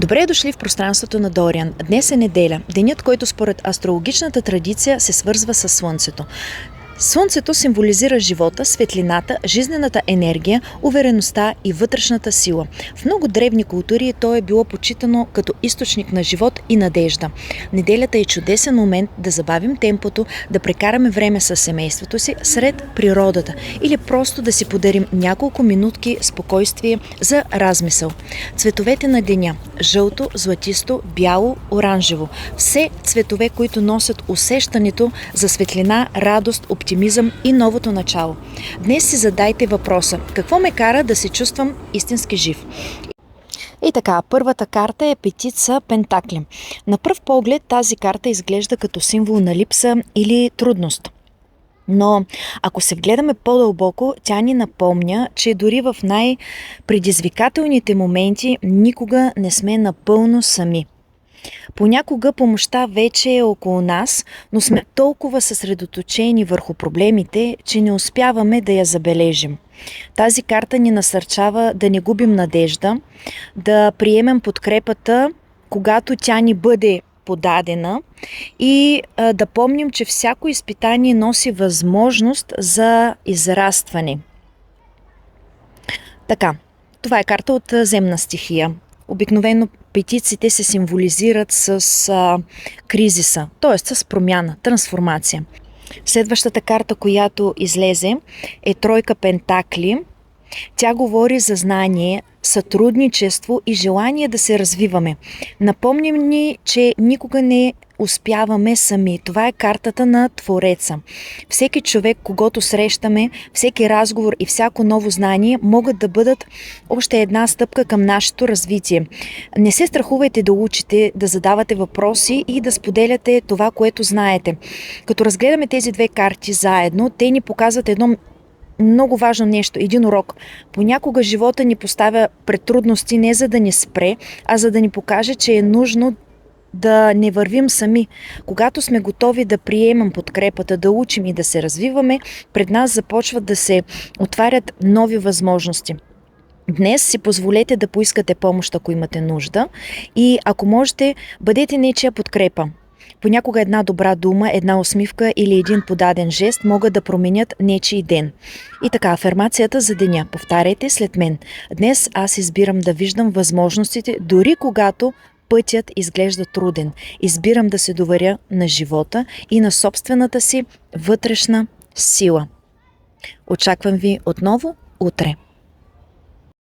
Добре дошли в пространството на Дориан. Днес е неделя, денят, който според астрологичната традиция се свързва с Слънцето. Слънцето символизира живота, светлината, жизнената енергия, увереността и вътрешната сила. В много древни култури то е било почитано като източник на живот и надежда. Неделята е чудесен момент да забавим темпото, да прекараме време с семейството си сред природата или просто да си подарим няколко минутки спокойствие за размисъл. Цветовете на деня – жълто, златисто, бяло, оранжево. Все цветове, които носят усещането за светлина, радост, оптимизъм и новото начало. Днес си задайте въпроса: какво ме кара да се чувствам истински жив? И така, първата карта е петица Пентакли. На пръв поглед тази карта изглежда като символ на липса или трудност. Но ако се вгледаме по-дълбоко, тя ни напомня, че дори в най-предизвикателните моменти никога не сме напълно сами. Понякога помощта вече е около нас, но сме толкова съсредоточени върху проблемите, че не успяваме да я забележим. Тази карта ни насърчава да не губим надежда, да приемем подкрепата, когато тя ни бъде подадена и да помним, че всяко изпитание носи възможност за израстване. Така, това е карта от земна стихия. Обикновено петиците се символизират с кризиса, т.е. с промяна, трансформация. Следващата карта, която излезе, е тройка Пентакли. Тя говори за знание, сътрудничество и желание да се развиваме. Напомням ни, че никога не успяваме сами. Това е картата на Твореца. Всеки човек, когото срещаме, всеки разговор и всяко ново знание могат да бъдат още една стъпка към нашето развитие. Не се страхувайте да учите, да задавате въпроси и да споделяте това, което знаете. Като разгледаме тези две карти заедно, те ни показват едно много важно нещо, един урок. Понякога живота ни поставя пред трудности не за да ни спре, а за да ни покаже, че е нужно да не вървим сами. Когато сме готови да приемем подкрепата, да учим и да се развиваме, пред нас започват да се отварят нови възможности. Днес си позволете да поискате помощ, ако имате нужда, и ако можете, бъдете нечия подкрепа. Понякога една добра дума, една усмивка или един подаден жест могат да променят нечий ден. И така, афирмацията за деня. Повтаряйте след мен. Днес аз избирам да виждам възможностите, дори когато пътят изглежда труден. Избирам да се доверя на живота и на собствената си вътрешна сила. Очаквам ви отново утре.